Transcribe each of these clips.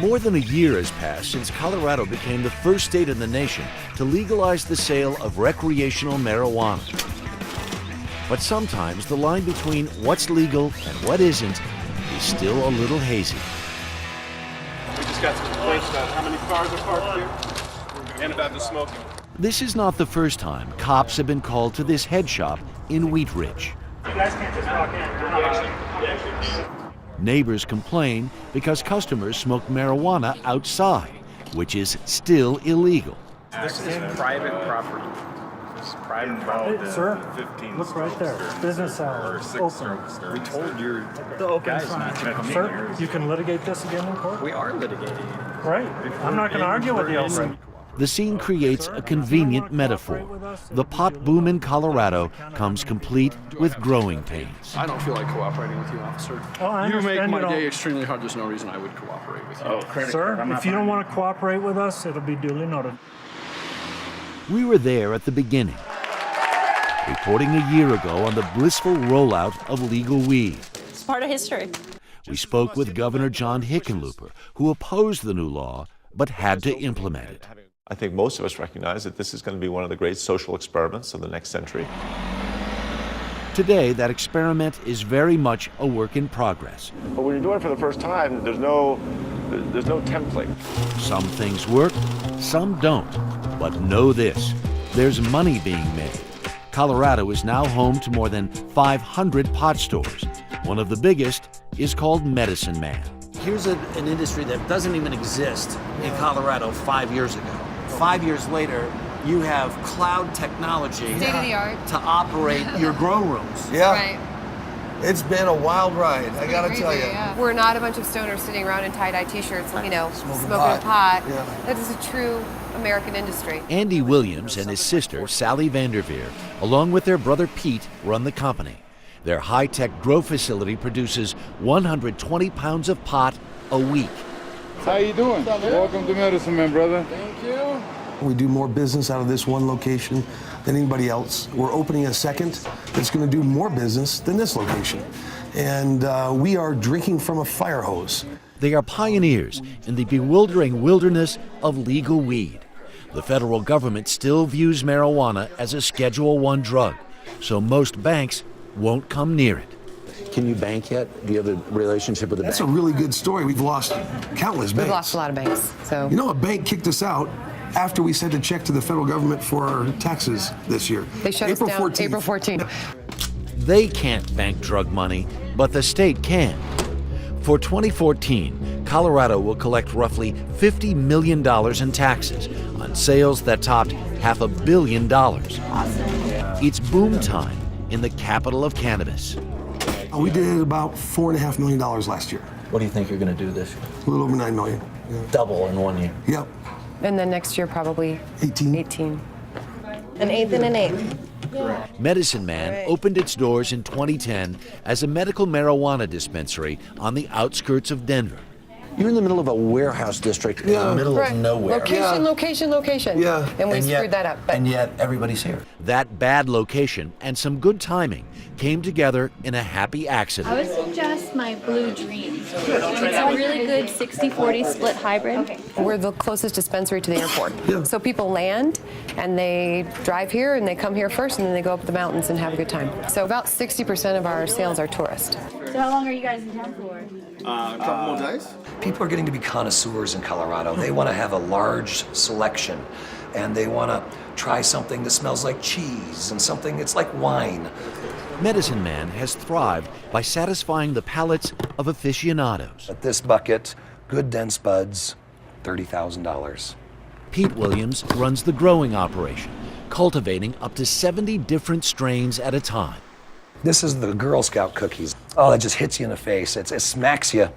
More than a year has passed since Colorado became the first state in the nation to legalize the sale of recreational marijuana. But sometimes the line between what's legal and what isn't is still a little hazy. We just got some complaints about how many cars are parked here and about the smoking. This is not the first time cops have been called to this head shop in Wheat Ridge. You guys can't just walk in. Neighbors complain because customers smoke marijuana outside, which is still illegal. This is private property. This is private property. Sir, look right there. Business hours. Open. We told your guys not to come in Sir, here. you can litigate this again in court? We are litigating. Right. I'm not going to argue with you. The scene creates a convenient metaphor. The pot boom in Colorado comes complete with growing pains. I don't feel like cooperating with you, officer. Oh, I You make understand my you don't. day extremely hard. There's no reason I would cooperate with you. Sir, if you don't want to cooperate with us, it'll be duly noted. We were there at the beginning, reporting a year ago on the blissful rollout of legal weed. It's part of history. We spoke with Governor John Hickenlooper, who opposed the new law but had to implement it. I think most of us recognize that this is going to be one of the great social experiments of the next century. Today, that experiment is very much a work in progress. But when you're doing it for the first time, there's no template. Some things work, some don't. But know this, there's money being made. Colorado is now home to more than 500 pot stores. One of the biggest is called Medicine Man. Here's an industry that doesn't even exist in Colorado 5 years ago. 5 years later, you have cloud technology state-of-the-art to operate your grow rooms. Yeah. Right. It's been a wild ride, I gotta Crazy, tell you. yeah. We're not a bunch of stoners sitting around in tie-dye t-shirts, smoking pot. pot. Yeah. That is a true American industry. Andy Williams and his sister, Sally Vanderveer, along with their brother Pete, run the company. Their high-tech grow facility produces 120 pounds of pot a week. How you doing? Welcome to Medicine Man, brother. Thank you. We do more business out of this one location than anybody else. We're opening a second that's going to do more business than this location. And we are drinking from a fire hose. They are pioneers in the bewildering wilderness of legal weed. The federal government still views marijuana as a Schedule I drug, so most banks won't come near it. Can you bank yet? Do you have a relationship with a bank? That's a really good story. We've lost countless banks. We've lost a lot of banks. So You know, a bank kicked us out after we sent a check to the federal government for our taxes this year. they shut April us down 14th. April 14th. They can't bank drug money, but the state can. For 2014, Colorado will collect roughly $50 million in taxes on sales that topped $500 million. It's boom time in the capital of cannabis. We did about $4.5 million last year. What do you think you're going to do this year? A little over $9 million. Yeah. Double in 1 year. Yep. And then next year, probably 18. 18. An eighth and an eighth. Medicine Man opened its doors in 2010 as a medical marijuana dispensary on the outskirts of Denver. You're in the middle of a warehouse district in the middle of nowhere. Location. Yeah. And we And yet- screwed that up. But And yet everybody's here. That bad location and some good timing came together in a happy accident. I would suggest my Blue Dream. It's a really good 60-40 split hybrid. we're the closest dispensary to the airport. Yeah. So people land and they drive here and they come here first and then they go up the mountains and have a good time. So about 60% of our sales are tourists. So how long are you guys in town for? A couple more days? People are getting to be connoisseurs in Colorado. They want to have a large selection, and they want to try something that smells like cheese and something that's like wine. Medicine Man has thrived by satisfying the palates of aficionados. At this bucket, good dense buds, $30,000. Pete Williams runs the growing operation, cultivating up to 70 different strains at a time. This is the Girl Scout cookies. Oh, it just hits you in the face. It smacks you.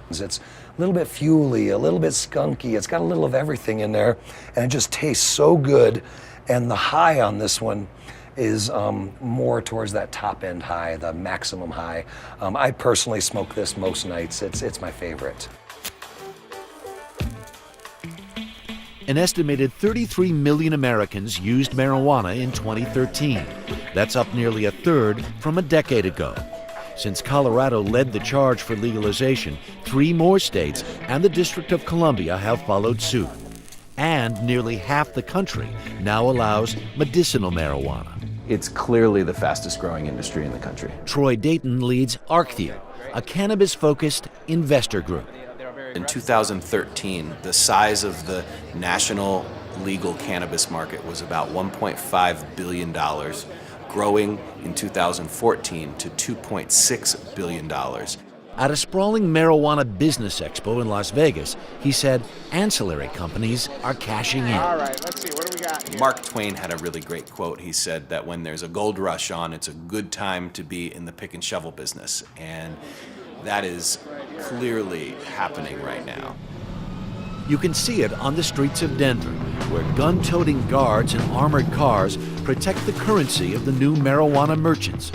It's a little bit fuely, a little bit skunky. It's got a little of everything in there, and it just tastes so good. And the high on this one is more towards that top end high, the maximum high. I personally smoke this most nights. It's my favorite. An estimated 33 million Americans used marijuana in 2013. That's up nearly a third from a decade ago. Since Colorado led the charge for legalization, 3 more states and the District of Columbia have followed suit. And nearly half the country now allows medicinal marijuana. It's clearly the fastest growing industry in the country. Troy Dayton leads Arcthea, a cannabis-focused investor group. In 2013, the size of the national legal cannabis market was about $1.5 billion, growing in 2014 to $2.6 billion. At a sprawling marijuana business expo in Las Vegas, he said ancillary companies are cashing in. All right, let's see, what do we got here? Mark Twain had a really great quote. He said that when there's a gold rush on, it's a good time to be in the pick and shovel business. And that is clearly happening right now. You can see it on the streets of Denver, where gun-toting guards in armored cars protect the currency of the new marijuana merchants.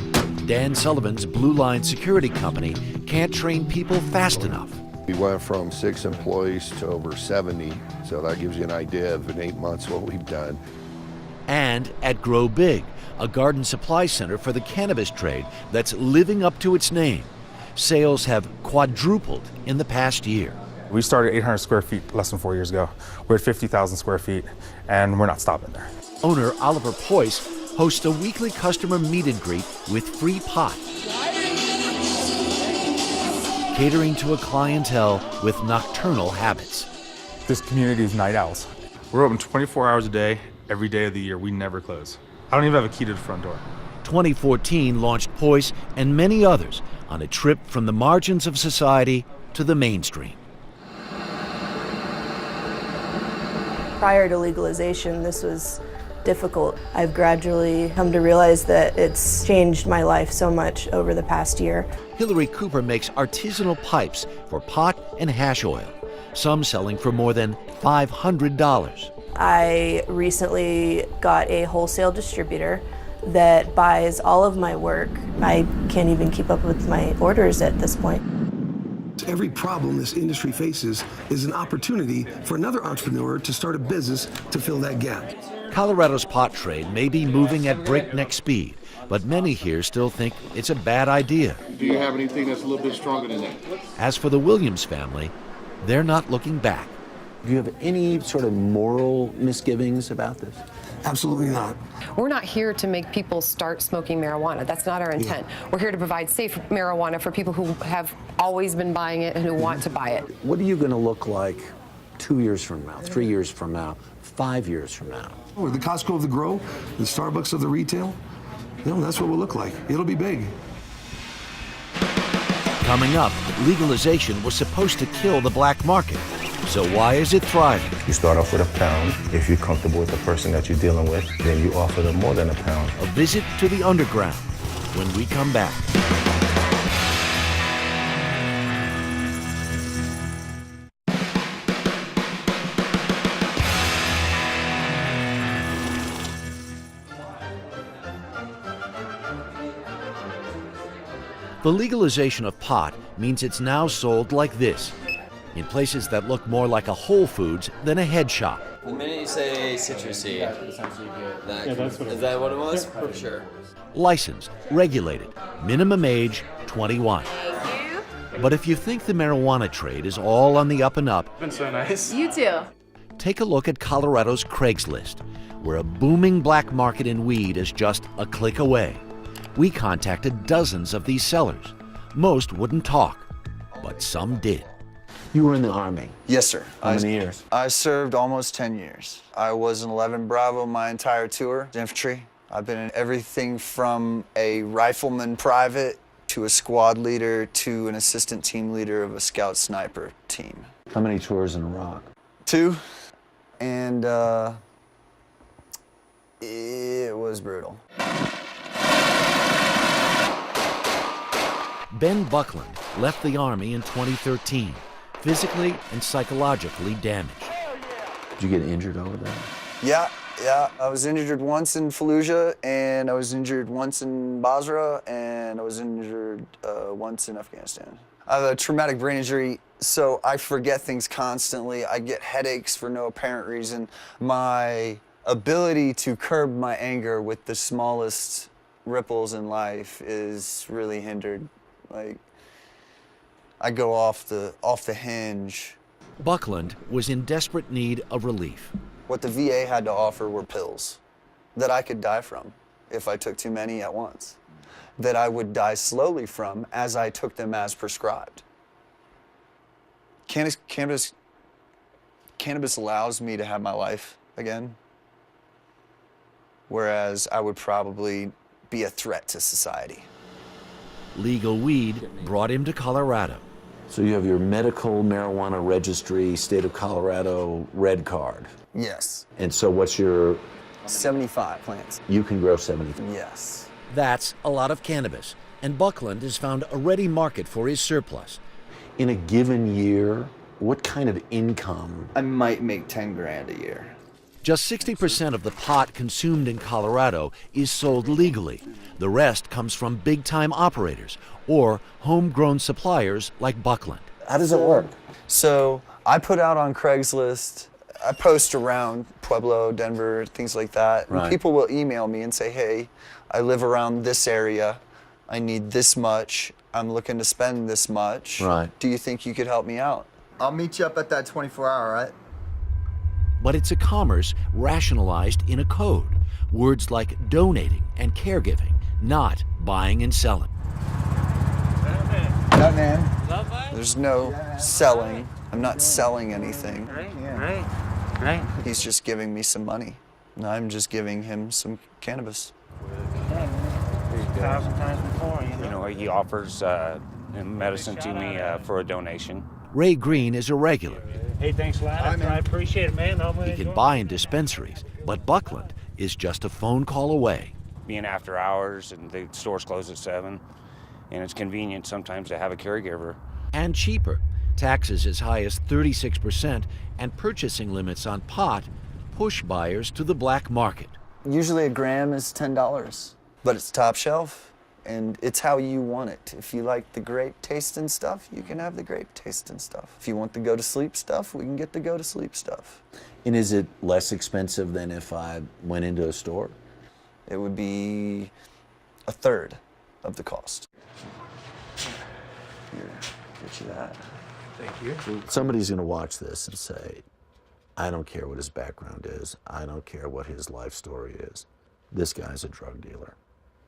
Dan Sullivan's Blue Line Security Company can't train people fast enough. We went from 6 employees to over 70, so that gives you an idea of in 8 months what we've done. And at Grow Big, a garden supply center for the cannabis trade that's living up to its name. Sales have quadrupled in the past year. We started 800 square feet less than 4 years ago. We're at 50,000 square feet, and we're not stopping there. Owner Oliver Poyce hosts a weekly customer meet and greet with free pot, catering to a clientele with nocturnal habits. This community is night owls. We're open 24 hours a day, every day of the year. We never close. I don't even have a key to the front door. 2014 launched Poyce and many others on a trip from the margins of society to the mainstream. Prior to legalization, this was difficult. I've gradually come to realize that it's changed my life so much over the past year. Hillary Cooper makes artisanal pipes for pot and hash oil, some selling for more than $500. I recently got a wholesale distributor that buys all of my work. I can't even keep up with my orders at this point. Every problem this industry faces is an opportunity for another entrepreneur to start a business to fill that gap. Colorado's pot trade may be moving at breakneck speed, but many here still think it's a bad idea. Do you have anything that's a little bit stronger than that? As for the Williams family, they're not looking back. Do you have any sort of moral misgivings about this? Absolutely not. We're not here to make people start smoking marijuana. That's not our intent. We're here to provide safe marijuana for people who have always been buying it and who want to buy it. What are you going to look like 2 years from now, 3 years from now, 5 years from now? We're the Costco of the grow, the Starbucks of the retail. That's what we'll look like. It'll be big. Coming up, legalization was supposed to kill the black market. So why is it thriving? You start off with a pound. If you're comfortable with the person that you're dealing with, then you offer them more than a pound. A visit to the underground when we come back. The legalization of pot means it's now sold like this, in places that look more like a Whole Foods than a head shop. The minute you say citrusy, is that what it was? For sure. Licensed, regulated, minimum age 21. But if you think the marijuana trade is all on the up and up, Been so nice. You too. take a look at Colorado's Craigslist, where a booming black market in weed is just a click away. We contacted dozens of these sellers. Most wouldn't talk, but some did. You were in the Army. Yes, sir. How many years? I served almost 10 years. I was an 11 Bravo my entire tour, infantry. I've been in everything from a rifleman private to a squad leader to an assistant team leader of a scout sniper team. How many tours in Iraq? 2, and it was brutal. Ben Buckland left the Army in 2013, physically and psychologically damaged. Did you get injured over there? Yeah. I was injured once in Fallujah, and I was injured once in Basra, and I was injured once in Afghanistan. I have a traumatic brain injury, so I forget things constantly. I get headaches for no apparent reason. My ability to curb my anger with the smallest ripples in life is really hindered Like, I go off the hinge. Buckland was in desperate need of relief. What the VA had to offer were pills that I could die from if I took too many at once, that I would die slowly from as I took them as prescribed. Cannabis allows me to have my life again, whereas I would probably be a threat to society. Legal weed brought him to Colorado. So you have your medical marijuana registry, state of Colorado red card. Yes. And so what's your... 75 plants. You can grow 70. Yes. That's a lot of cannabis, and Buckland has found a ready market for his surplus. In a given year, what kind of income? I might make 10 grand a year. Just 60% of the pot consumed in Colorado is sold legally. The rest comes from big-time operators or homegrown suppliers like Buckland. How does it work? So I put out on Craigslist, I post around Pueblo, Denver, things like that. Right. And people will email me and say, hey, I live around this area. I need this much. I'm looking to spend this much. Right. Do you think you could help me out? I'll meet you up at that 24-hour, right? But it's a commerce rationalized in a code. Words like donating and caregiving, not buying and selling. No, man. There's no selling. I'm not selling anything. Right. He's just giving me some money. And I'm just giving him some cannabis. 1,000 times before, you know. He offers medicine to me for a donation. Ray Green is a regular. Hey, thanks a lot. I appreciate it, man. He can buy in dispensaries, but Buckland is just a phone call away. Being after hours and the store's closed at 7, and it's convenient sometimes to have a caregiver. And cheaper. Taxes as high as 36% and purchasing limits on pot push buyers to the black market. Usually a gram is $10, but it's top shelf, and it's how you want it. If you like the grape tasting stuff, you can have the grape tasting stuff. If you want the go to sleep stuff, we can get the go to sleep stuff. And is it less expensive than if I went into a store? It would be a third of the cost. Here, get you that. Thank you. Somebody's going to watch this and say, I don't care what his background is. I don't care what his life story is. This guy's a drug dealer.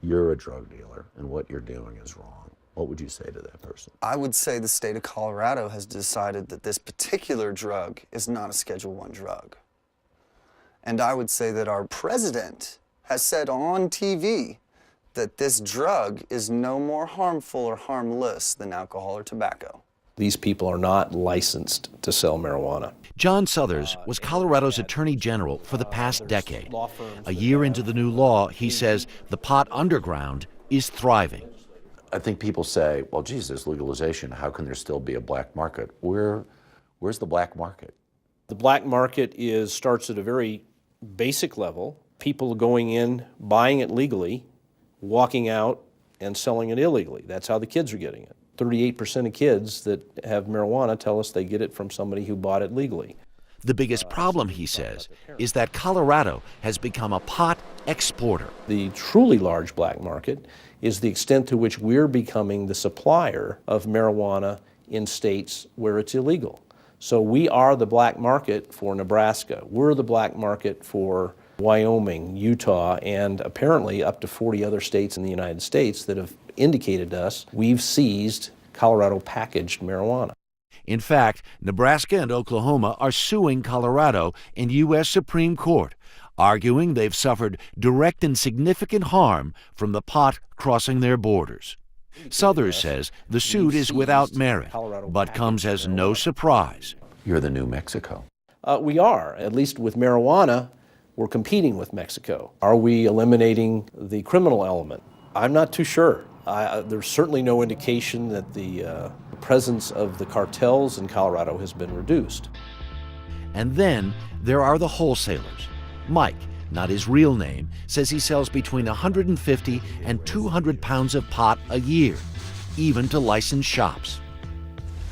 You're a drug dealer, and what you're doing is wrong. What would you say to that person? I would say the state of Colorado has decided that this particular drug is not a Schedule I drug. And I would say that our president has said on TV that this drug is no more harmful or harmless than alcohol or tobacco. These people are not licensed to sell marijuana. John Suthers was Colorado's Attorney General for the past decade. A year into the new law, he says the pot underground is thriving. I think people say, well, geez, there's legalization. How can there still be a black market? Where's the black market? The black market starts at a very basic level. People going in, buying it legally, walking out and selling it illegally. That's how the kids are getting it. 38% of kids that have marijuana tell us they get it from somebody who bought it legally. The biggest problem, he says, is that Colorado has become a pot exporter. The truly large black market is the extent to which we're becoming the supplier of marijuana in states where it's illegal. So we are the black market for Nebraska. We're the black market for Wyoming, Utah, and apparently up to 40 other states in the United States that have indicated to us we've seized Colorado packaged marijuana. In fact, Nebraska and Oklahoma are suing Colorado in U.S. Supreme Court, arguing they've suffered direct and significant harm from the pot crossing their borders. Suthers says the suit is without merit, but comes as no surprise. You're the new Mexico. We are. At least with marijuana, we're competing with Mexico. Are we eliminating the criminal element? I'm not too sure. There's certainly no indication that the presence of the cartels in Colorado has been reduced. And then there are the wholesalers. Mike, not his real name, says he sells between 150 and 200 pounds of pot a year, even to licensed shops.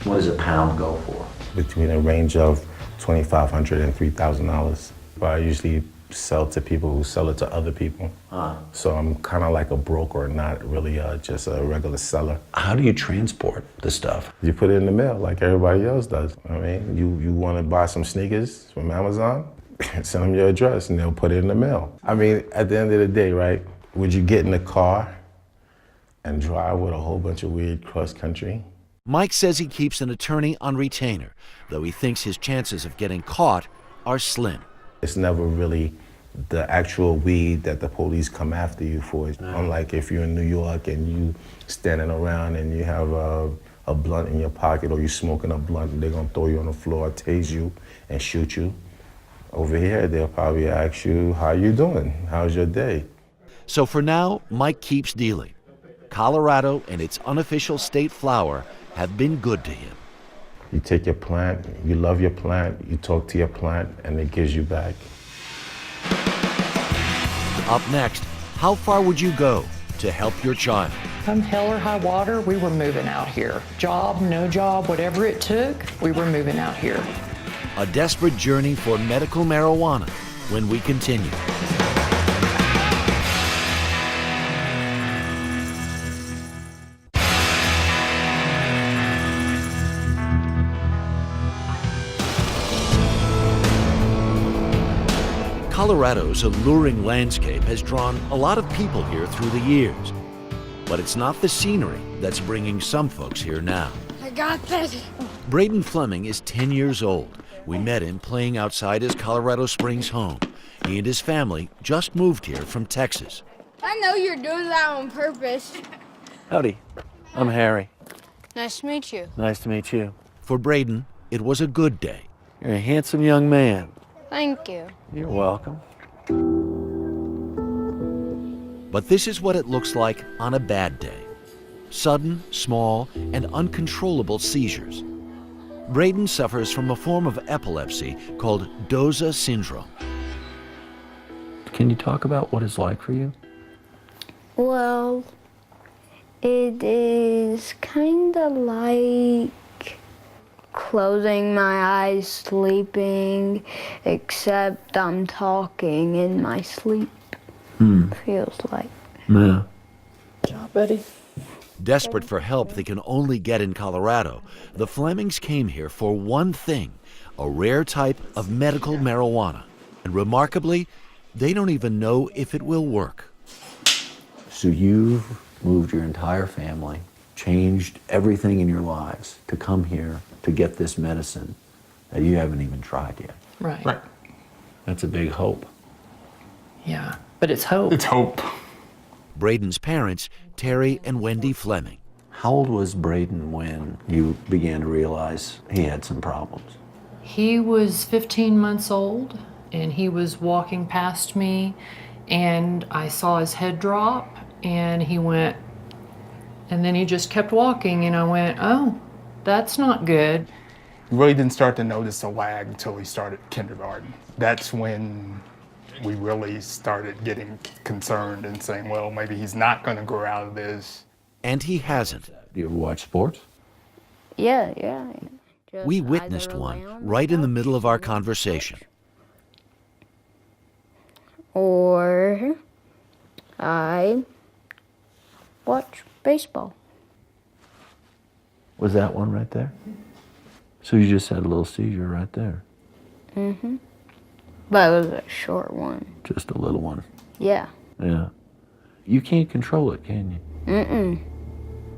What does a pound go for? Between a range of $2,500 and $3,000. But I usually sell to people who sell it to other people. So I'm kind of like a broker, not really just a regular seller. How do you transport the stuff? You put it in the mail like everybody else does. I mean, you want to buy some sneakers from Amazon, send them your address and they'll put it in the mail. I mean, at the end of the day, right, would you get in a car and drive with a whole bunch of weed cross country? Mike says he keeps an attorney on retainer, though he thinks his chances of getting caught are slim. It's never really the actual weed that the police come after you for. Unlike if you're in New York and you standing around and you have a blunt in your pocket or you smoking a blunt and they're gonna throw you on the floor, tase you and shoot you. Over here, they'll probably ask you, how you doing? How's your day? So for now, Mike keeps dealing. Colorado and its unofficial state flower have been good to him. You take your plant, you love your plant, you talk to your plant, and it gives you back. Up next, how far would you go to help your child? Come hell or high water, we were moving out here. Job, no job, whatever it took, we were moving out here. A desperate journey for medical marijuana when we continue. Colorado's alluring landscape has drawn a lot of people here through the years. But it's not the scenery that's bringing some folks here now. I got this. Braden Fleming is 10 years old. We met him playing outside his Colorado Springs home. He and his family just moved here from Texas. I know you're doing that on purpose. Howdy, I'm Harry. Nice to meet you. Nice to meet you. For Braden, it was a good day. You're a handsome young man. Thank you. You're welcome. But this is what it looks like on a bad day. Sudden, small, and uncontrollable seizures. Braden suffers from a form of epilepsy called Doza syndrome. Can you talk about what it's like for you? Well, it is kind of like closing my eyes, sleeping, except I'm talking in my sleep. Feels like. Yeah. Good job, buddy. Desperate for help they can only get in Colorado, the Flemings came here for one thing, a rare type of medical marijuana. And remarkably, they don't even know if it will work. So you've moved your entire family, changed everything in your lives to come here to get this medicine that you haven't even tried yet. Right. That's a big hope. Yeah, but it's hope. It's hope. Braden's parents, Terry and Wendy Fleming. How old was Braden when you began to realize he had some problems? He was 15 months old, and he was walking past me, and I saw his head drop, and he went, and then he just kept walking, and I went, oh, that's not good. We really didn't start to notice a lag until he started kindergarten. That's when we really started getting concerned and saying, well, maybe he's not going to grow out of this. And he hasn't. Do you ever watch sports? Yeah. Just We witnessed either one lay on right the in the couch middle of our conversation. Or I watch baseball. Was that one right there? So you just had a little seizure right there. Mm-hmm. But it was a short one. Just a little one. Yeah. Yeah. You can't control it, can you? Mm-mm.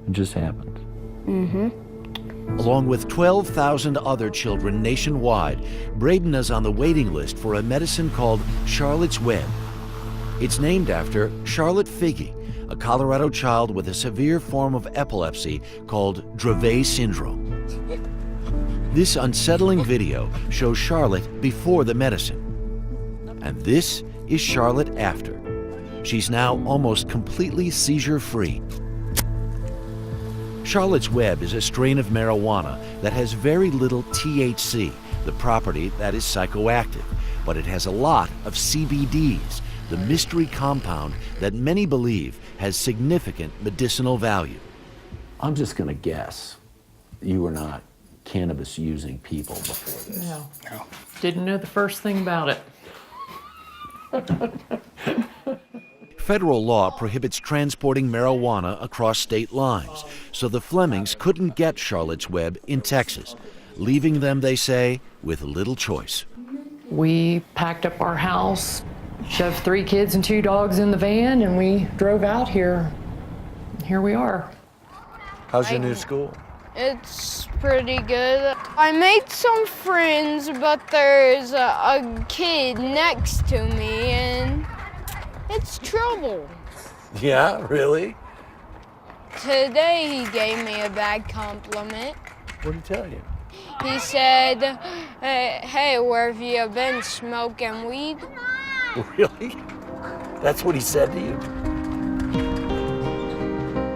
It just happens. Mm-hmm. Along with 12,000 other children nationwide, Braden is on the waiting list for a medicine called Charlotte's Web. It's named after Charlotte Figge, a Colorado child with a severe form of epilepsy called Dravet syndrome. This unsettling video shows Charlotte before the medicine. And this is Charlotte after. She's now almost completely seizure-free. Charlotte's Web is a strain of marijuana that has very little THC, the property that is psychoactive, but it has a lot of CBDs, the mystery compound that many believe has significant medicinal value. I'm just going to guess you were not cannabis using people before this. No. Didn't know the first thing about it. Federal law prohibits transporting marijuana across state lines, so the Flemings couldn't get Charlotte's Web in Texas, leaving them, they say, with little choice. We packed up our house, shoved 3 kids and 2 dogs in the van, and we drove out here. Here we are. How's your new school? It's pretty good. I made some friends, but there's a kid next to me, and it's trouble. Yeah, really? Today he gave me a bad compliment. What did he tell you? He said, hey, where have you been, smoking weed? Really? That's what he said to you?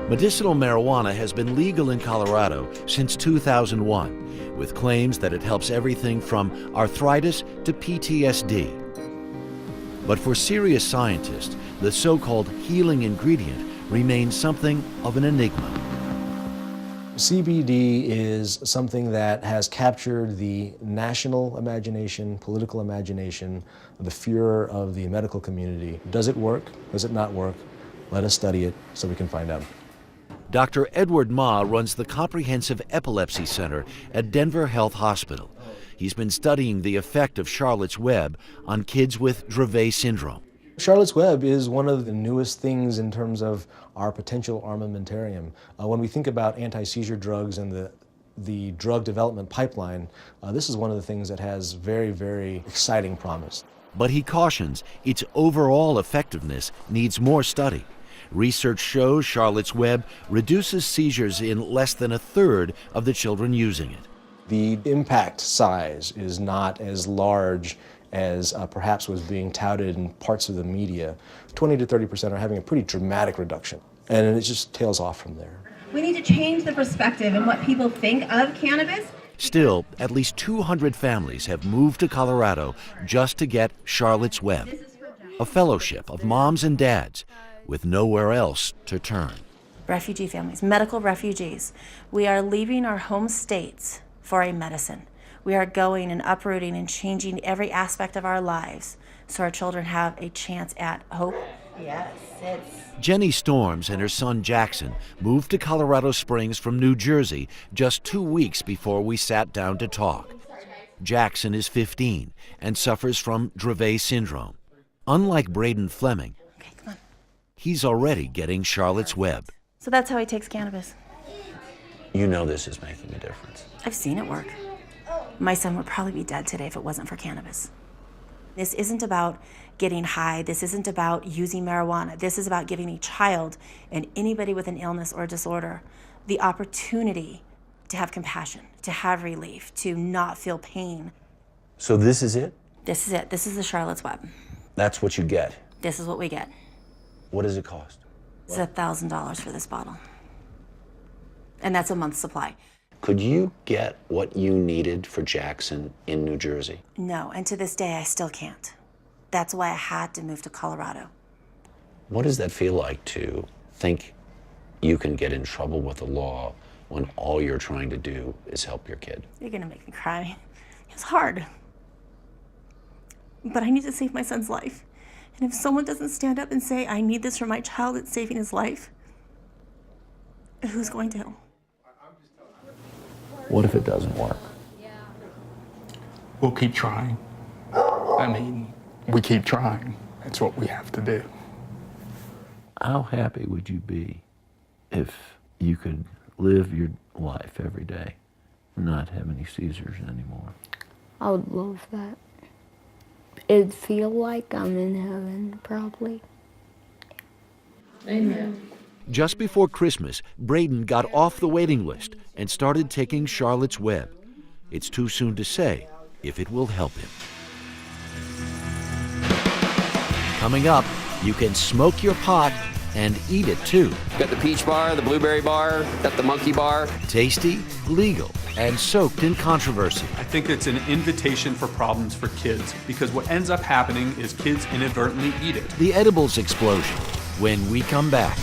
Medicinal marijuana has been legal in Colorado since 2001, with claims that it helps everything from arthritis to PTSD. But for serious scientists, the so-called healing ingredient remains something of an enigma. CBD is something that has captured the national imagination, political imagination, the furor of the medical community. Does it work? Does it not work? Let us study it so we can find out. Dr. Edward Ma runs the Comprehensive Epilepsy Center at Denver Health Hospital. He's been studying the effect of Charlotte's Web on kids with Dravet syndrome. Charlotte's Web is one of the newest things in terms of our potential armamentarium. When we think about anti-seizure drugs and the drug development pipeline, this is one of the things that has very, very exciting promise. But he cautions its overall effectiveness needs more study. Research shows Charlotte's Web reduces seizures in less than 1/3 of the children using it. The impact size is not as large as perhaps was being touted in parts of the media. 20 to 30% are having a pretty dramatic reduction, and it just tails off from there. We need to change the perspective and what people think of cannabis. Still, at least 200 families have moved to Colorado just to get Charlotte's Web, a fellowship of moms and dads with nowhere else to turn. Refugee families, medical refugees. We are leaving our home states for a medicine. We are going and uprooting and changing every aspect of our lives so our children have a chance at hope. Yes, it's... Jenny Storms and her son Jackson moved to Colorado Springs from New Jersey just 2 weeks before we sat down to talk. Jackson is 15 and suffers from Dravet syndrome. Unlike Braden Fleming, he's already getting Charlotte's Web. So that's how he takes cannabis. You know this is making a difference. I've seen it work. My son would probably be dead today if it wasn't for cannabis. This isn't about getting high. This isn't about using marijuana. This is about giving a child and anybody with an illness or disorder the opportunity to have compassion, to have relief, to not feel pain. So this is it? This is it. This is the Charlotte's Web. That's what you get? This is what we get. What does it cost? It's $1,000 for this bottle. And that's a month's supply. Could you get what you needed for Jackson in New Jersey? No, and to this day, I still can't. That's why I had to move to Colorado. What does that feel like to think you can get in trouble with the law when all you're trying to do is help your kid? You're gonna make me cry. It's hard. But I need to save my son's life. And if someone doesn't stand up and say, I need this for my child, it's saving his life, who's going to? What if it doesn't work? We'll keep trying. I mean, we keep trying. That's what we have to do. How happy would you be if you could live your life every day and not have any seizures anymore? I would love that. It'd feel like I'm in heaven, probably. Amen. Just before Christmas, Braden got off the waiting list and started taking Charlotte's Web. It's too soon to say if it will help him. Coming up, you can smoke your pot and eat it too. Got the peach bar, the blueberry bar, got the monkey bar. Tasty, legal, and soaked in controversy. I think it's an invitation for problems for kids because what ends up happening is kids inadvertently eat it. The edibles explosion when we come back.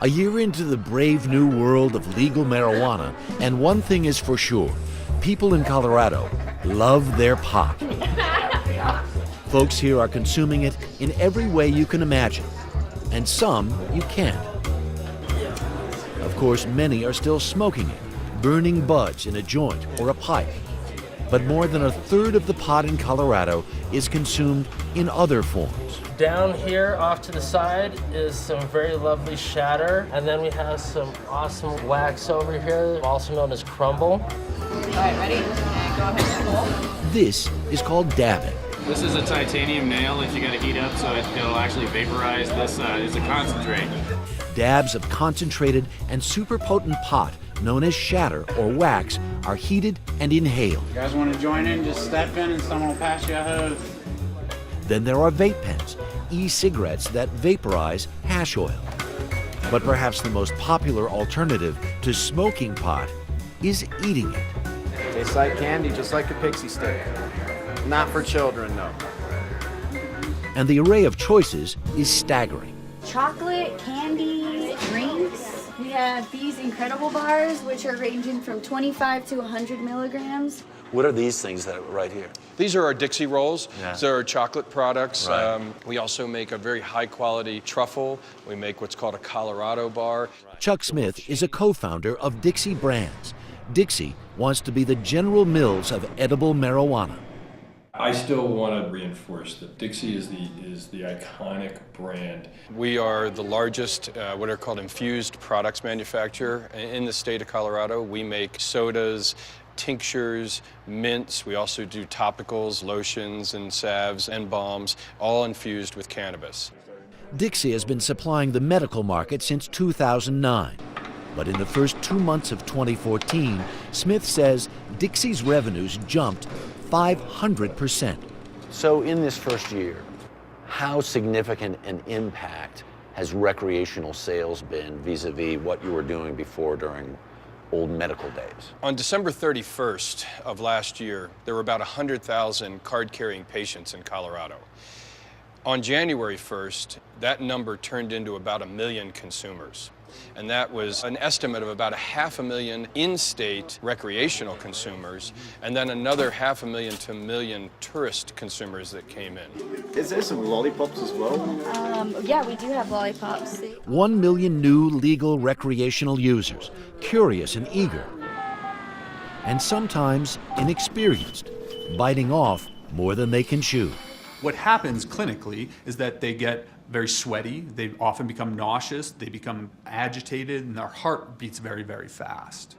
A year into the brave new world of legal marijuana, and one thing is for sure, people in Colorado love their pot. Folks here are consuming it in every way you can imagine, and some you can't. Of course, many are still smoking it, burning buds in a joint or a pipe. But more than a third of the pot in Colorado is consumed in other forms. Down here off to the side is some very lovely shatter, and then we have some awesome wax over here, also known as crumble. All right, ready? And go ahead and pull. This is called dabbing. This is a titanium nail that you got to heat up so it'll actually vaporize. This is a concentrate. Dabs of concentrated and super potent pot, known as shatter or wax, are heated and inhaled. You guys want to join in? Just step in and someone will pass you a hose. Then there are vape pens, e-cigarettes that vaporize hash oil. But perhaps the most popular alternative to smoking pot is eating it. Tastes like candy, just like a pixie stick. Not for children, no. And the array of choices is staggering. Chocolate, candy, drinks. We have these incredible bars, which are ranging from 25 to 100 milligrams. What are these things that are right here? These are our Dixie rolls. Yeah. These are our chocolate products. Right. We also make a very high quality truffle. We make what's called a Colorado bar. Chuck Smith is a co-founder of Dixie Brands. Dixie wants to be the General Mills of edible marijuana. I still want to reinforce that Dixie is the iconic brand. We are the largest what are called infused products manufacturer in the state of Colorado. We make sodas, tinctures, mints. We also do topicals, lotions, and salves and balms, all infused with cannabis. Dixie has been supplying the medical market since 2009. But in the first 2 months of 2014, Smith says Dixie's revenues jumped 500%. So in this first year, how significant an impact has recreational sales been vis-a-vis what you were doing before during old medical days? On December 31st of last year, there were about 100,000 card-carrying patients in Colorado. On January 1st, that number turned into about 1 million consumers. And that was an estimate of about 500,000 in-state recreational consumers, and then another 500,000 to 1 million tourist consumers that came in. Is there some lollipops as well? Yeah, we do have lollipops. 1 million new legal recreational users, curious and eager, and sometimes inexperienced, biting off more than they can chew. What happens clinically is that they get very sweaty, they often become nauseous, they become agitated, and their heart beats very, very fast.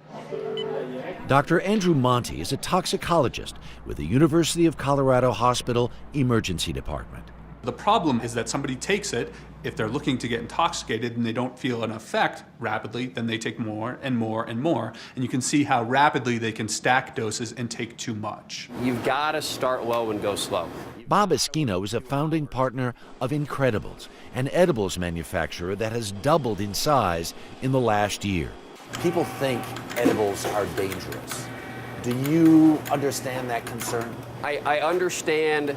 Dr. Andrew Monty is a toxicologist with the University of Colorado Hospital Emergency Department. The problem is that somebody takes it, if they're looking to get intoxicated and they don't feel an effect rapidly, then they take more and more and more. And you can see how rapidly they can stack doses and take too much. You've got to start low and go slow. Bob Esquino is a founding partner of Incredibles, an edibles manufacturer that has doubled in size in the last year. People think edibles are dangerous. Do you understand that concern? I understand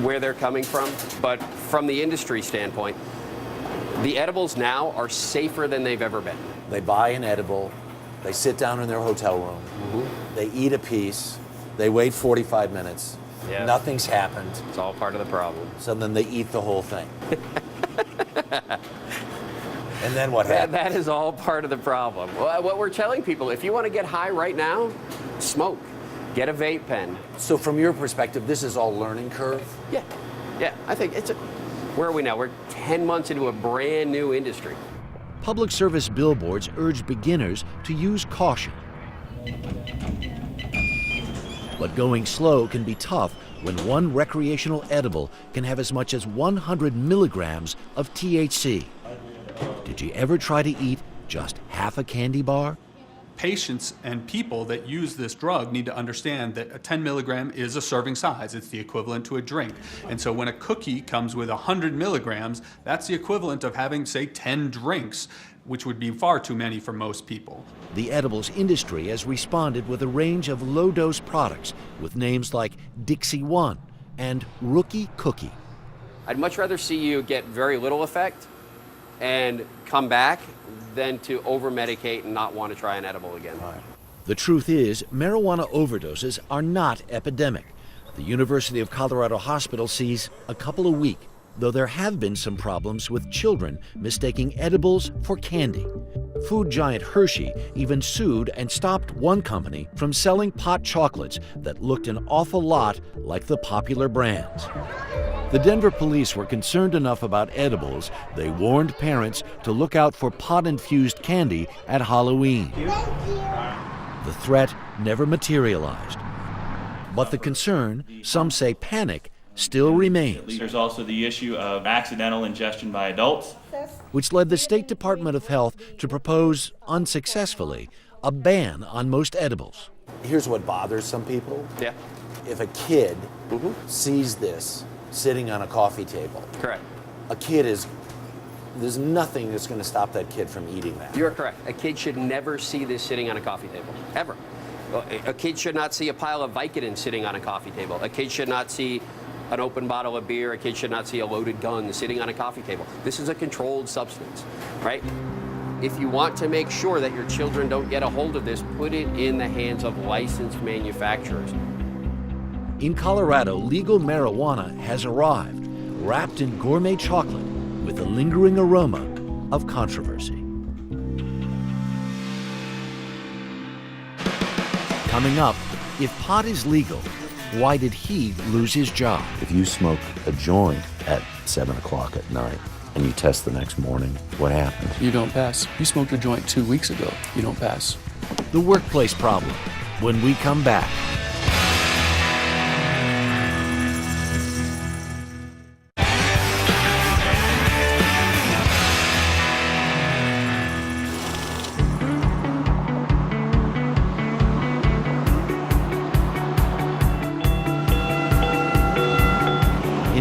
where they're coming from, but from the industry standpoint, the edibles now are safer than they've ever been. They buy an edible, they sit down in their hotel room, they eat a piece, they wait 45 minutes, nothing's happened. It's all part of the problem. So then they eat the whole thing. And then what happens? That is all part of the problem. What we're telling people, if you want to get high right now, smoke. Get a vape pen. So from your perspective, this is all learning curve? Yeah, I think where are we now? We're 10 months into a brand new industry. Public service billboards urge beginners to use caution. But going slow can be tough when one recreational edible can have as much as 100 milligrams of THC. Did you ever try to eat just half a candy bar? Patients and people that use this drug need to understand that a 10 milligram is a serving size. It's the equivalent to a drink. And so when a cookie comes with 100 milligrams, that's the equivalent of having, say, 10 drinks, which would be far too many for most people. The edibles industry has responded with a range of low-dose products with names like Dixie One and Rookie Cookie. I'd much rather see you get very little effect and come back than to over-medicate and not want to try an edible again. The truth is, marijuana overdoses are not epidemic. The University of Colorado Hospital sees a couple a week, though there have been some problems with children mistaking edibles for candy. Food giant Hershey even sued and stopped one company from selling pot chocolates that looked an awful lot like the popular brands. The Denver police were concerned enough about edibles, they warned parents to look out for pot-infused candy at Halloween. The threat never materialized. But the concern, some say panic, still remains. There's also the issue of accidental ingestion by adults, which led the State Department of Health to propose, unsuccessfully, a ban on most edibles. Here's what bothers some people. Yeah. If a kid sees this sitting on a coffee table, Correct. There's nothing that's going to stop that kid from eating that. You're correct. A kid should never see this sitting on a coffee table, ever. A kid should not see a pile of Vicodin sitting on a coffee table. A kid should not see an open bottle of beer. A kid should not see a loaded gun sitting on a coffee table. This is a controlled substance, right? If you want to make sure that your children don't get a hold of this, put it in the hands of licensed manufacturers. In Colorado, legal marijuana has arrived, wrapped in gourmet chocolate with a lingering aroma of controversy. Coming up, if pot is legal, why did he lose his job? If you smoke a joint at 7 o'clock at night and you test the next morning, what happens? You don't pass. You smoked a joint 2 weeks ago. You don't pass. The workplace problem, when we come back.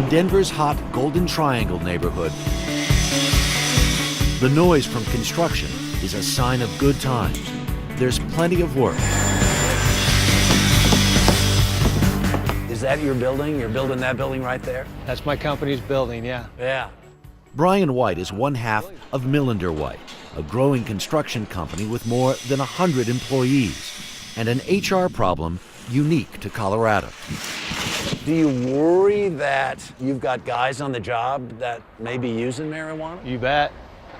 Denver's hot Golden Triangle neighborhood, the noise from construction is a sign of good times. There's plenty of work. Is that your building? You're building that building right there? That's my company's building, yeah. Yeah. Brian White is one half of Millender White, a growing construction company with more than 100 employees, and an HR problem unique to Colorado. Do you worry that you've got guys on the job that may be using marijuana? You bet.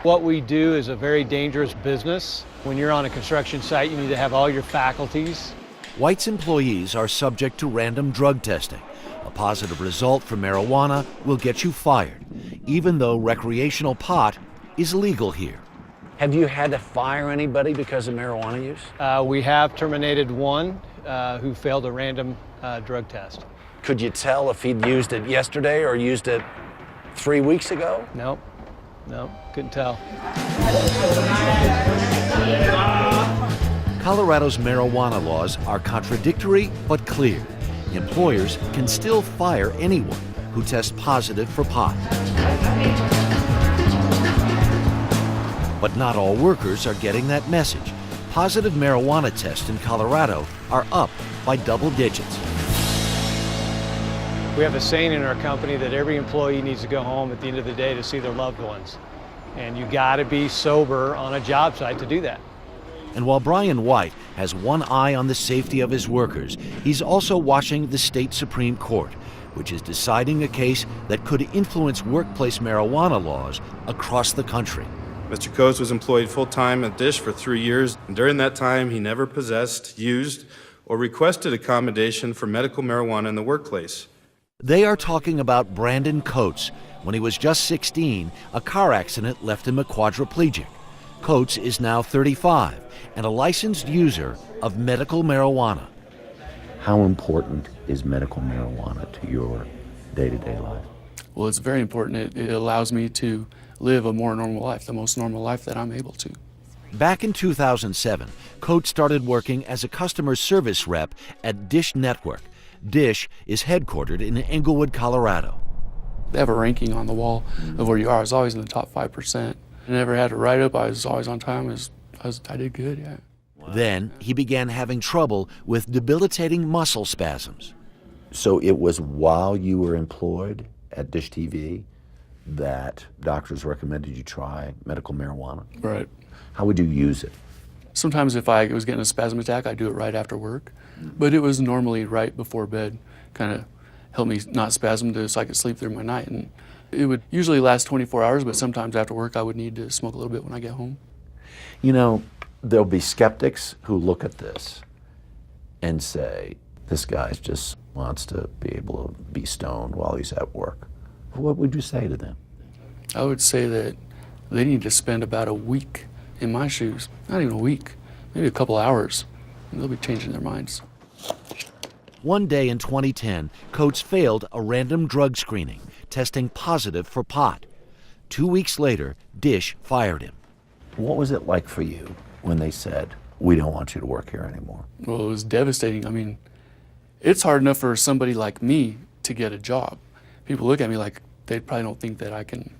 What we do is a very dangerous business. When you're on a construction site, you need to have all your faculties. White's employees are subject to random drug testing. A positive result for marijuana will get you fired, even though recreational pot is legal here. Have you had to fire anybody because of marijuana use? We have terminated one who failed a random drug test. Could you tell if he'd used it yesterday or used it 3 weeks ago? Nope, couldn't tell. Colorado's marijuana laws are contradictory but clear. Employers can still fire anyone who tests positive for pot. But not all workers are getting that message. Positive marijuana tests in Colorado are up by double digits. We have a saying in our company that every employee needs to go home at the end of the day to see their loved ones. And you gotta be sober on a job site to do that. And while Brian White has one eye on the safety of his workers, he's also watching the state Supreme Court, which is deciding a case that could influence workplace marijuana laws across the country. Mr. Coates was employed full-time at DISH for 3 years, and during that time he never possessed, used, or requested accommodation for medical marijuana in the workplace. They are talking about Brandon Coates. When he was just 16, a car accident left him a quadriplegic. Coates is now 35 and a licensed user of medical marijuana. How important is medical marijuana to your day-to-day life? Well, it's very important. It allows me to live a more normal life, the most normal life that I'm able to. Back in 2007, Coates started working as a customer service rep at DISH Network. DISH is headquartered in Englewood, Colorado. They have a ranking on the wall of where you are. I was always in the top 5%. I never had to write up. I was always on time. I did good, yeah. Then he began having trouble with debilitating muscle spasms. So it was while you were employed at DISH TV that doctors recommended you try medical marijuana. Right. How would you use it? Sometimes if I was getting a spasm attack, I'd do it right after work. But it was normally right before bed, kind of help me not spasm so I could sleep through my night. And it would usually last 24 hours, but sometimes after work I would need to smoke a little bit when I get home. You know, there'll be skeptics who look at this and say, this guy just wants to be able to be stoned while he's at work. What would you say to them? I would say that they need to spend about a week in my shoes. Not even a week, maybe a couple hours, and they'll be changing their minds. One day in 2010, Coates failed a random drug screening, testing positive for pot. 2 weeks later, Dish fired him. What was it like for you when they said, we don't want you to work here anymore? Well, it was devastating. I mean, it's hard enough for somebody like me to get a job. People look at me like they probably don't think that I can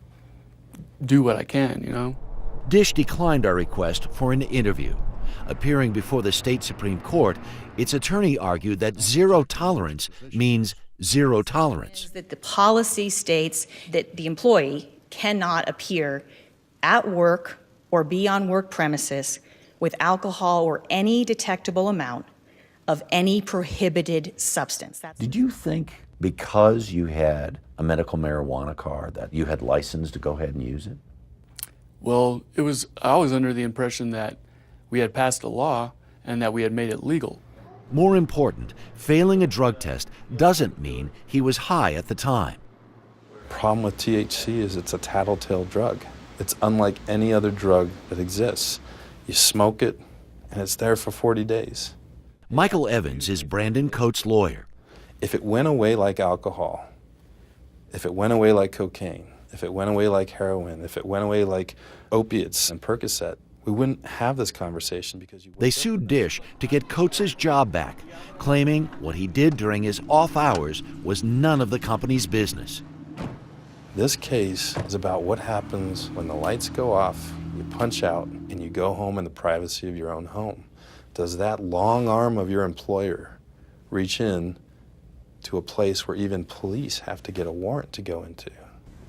do what I can, you know? Dish declined our request for an interview. Appearing before the state Supreme Court, its attorney argued that zero tolerance means zero tolerance. That the policy states that the employee cannot appear at work or be on work premises with alcohol or any detectable amount of any prohibited substance. Did you think because you had a medical marijuana card that you had license to go ahead and use it? Well, I was under the impression that we had passed a law and that we had made it legal. More important, failing a drug test doesn't mean he was high at the time. Problem with THC is it's a tattletale drug. It's unlike any other drug that exists. You smoke it, and it's there for 40 days. Michael Evans is Brandon Coates' lawyer. If it went away like alcohol, if it went away like cocaine, if it went away like heroin, if it went away like opiates and Percocet, we wouldn't have this conversation because you. They sued Dish to get Coates' job back, claiming what he did during his off hours was none of the company's business. This case is about what happens when the lights go off, you punch out, and you go home in the privacy of your own home. Does that long arm of your employer reach in to a place where even police have to get a warrant to go into?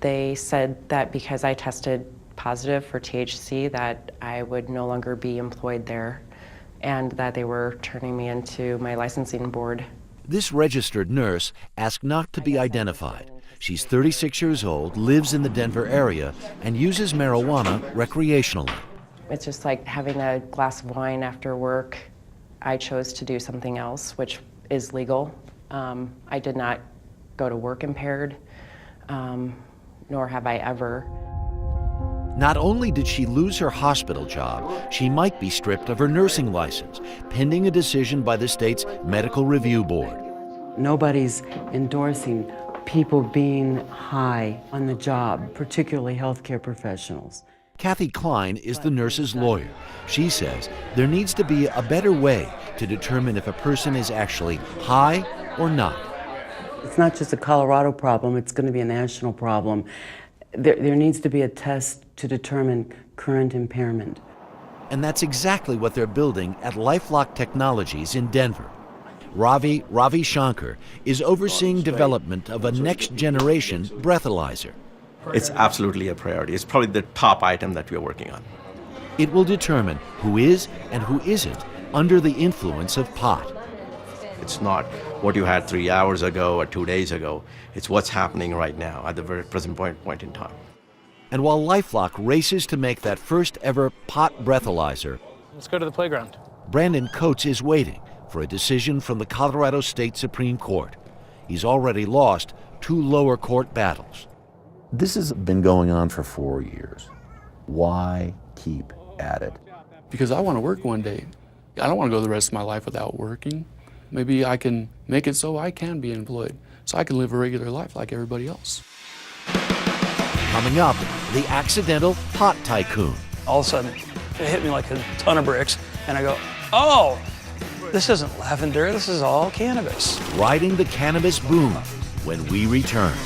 They said that because I tested positive for THC that I would no longer be employed there and that they were turning me into my licensing board. This registered nurse asked not to be identified. She's 36 years old, lives in the Denver area, and uses marijuana recreationally. It's just like having a glass of wine after work. I chose to do something else, which is legal. I did not go to work impaired, nor have I ever. Not only did she lose her hospital job, she might be stripped of her nursing license, pending a decision by the state's Medical Review Board. Nobody's endorsing people being high on the job, particularly healthcare professionals. Kathy Klein is the nurse's lawyer. She says there needs to be a better way to determine if a person is actually high or not. It's not just a Colorado problem, it's going to be a national problem. There needs to be a test to determine current impairment. And that's exactly what they're building at LifeLock Technologies in Denver. Ravi Shankar is overseeing development of a next-generation breathalyzer. It's absolutely a priority. It's probably the top item that we are working on. It will determine who is and who isn't under the influence of pot. It's not what you had 3 hours ago or 2 days ago. It's what's happening right now at the very present point in time. And while LifeLock races to make that first ever pot breathalyzer, Let's go to the playground. Brandon Coates is waiting for a decision from the Colorado State Supreme Court. He's already lost 2 lower court battles. This has been going on for 4 years. Why keep at it? Because I want to work one day. I don't want to go the rest of my life without working. Maybe I can make it so I can be employed, so I can live a regular life like everybody else. Coming up, the accidental pot tycoon. All of a sudden, it hit me like a ton of bricks, and I go, oh, this isn't lavender, this is all cannabis. Riding the cannabis boom when we return.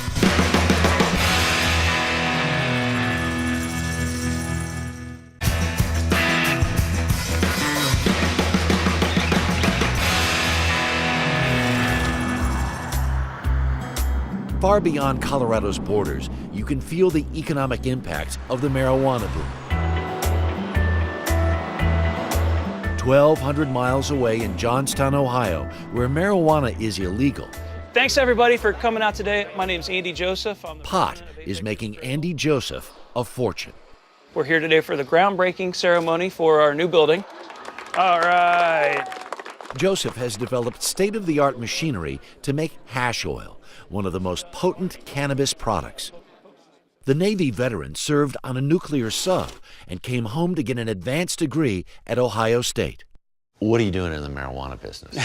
Far beyond Colorado's borders, you can feel the economic impacts of the marijuana boom. 1,200 miles away in Johnstown, Ohio, where marijuana is illegal, thanks everybody for coming out today. My name's Andy Joseph. pot is making Andy Joseph a fortune. We're here today for the groundbreaking ceremony for our new building. All right. Joseph has developed state-of-the-art machinery to make hash oil, one of the most potent cannabis products. The Navy veteran served on a nuclear sub and came home to get an advanced degree at Ohio State. What are you doing in the marijuana business?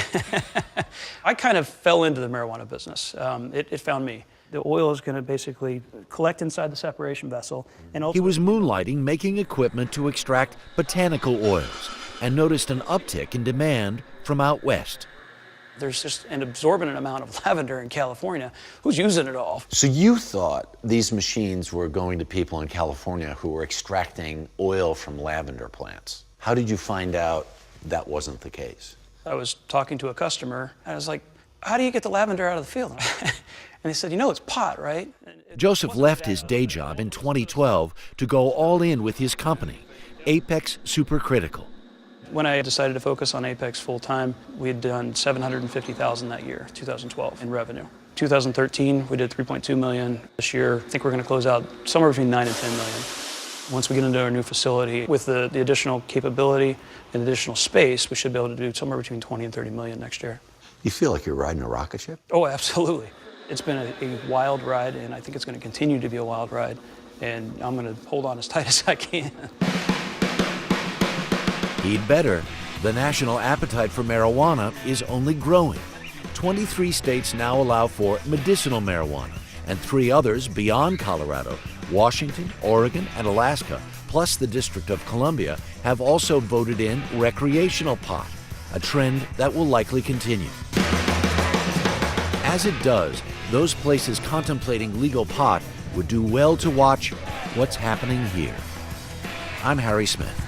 I kind of fell into the marijuana business. It found me. The oil is going to basically collect inside the separation vessel. And He was moonlighting making equipment to extract botanical oils and noticed an uptick in demand from out west. There's just an absorbent amount of lavender in California. Who's using it all? So you thought these machines were going to people in California who were extracting oil from lavender plants. How did you find out that wasn't the case? I was talking to a customer, and I was like, how do you get the lavender out of the field? And they said, you know, it's pot, right? Joseph left his day job in 2012 to go all in with his company, Apex Supercritical. When I decided to focus on Apex full-time, we had done $750,000 that year, 2012, in revenue. 2013, we did $3.2 million. This year, I think we're going to close out somewhere between $9 and $10 million. Once we get into our new facility, with the additional capability and additional space, we should be able to do somewhere between 20 and 30 million next year. You feel like you're riding a rocket ship? Oh, absolutely. It's been a wild ride, and I think it's going to continue to be a wild ride, and I'm going to hold on as tight as I can. He'd better. The national appetite for marijuana is only growing. 23 states now allow for medicinal marijuana, and 3 others beyond Colorado, Washington, Oregon, and Alaska, plus the District of Columbia, have also voted in recreational pot, a trend that will likely continue. As it does, those places contemplating legal pot would do well to watch what's happening here. I'm Harry Smith.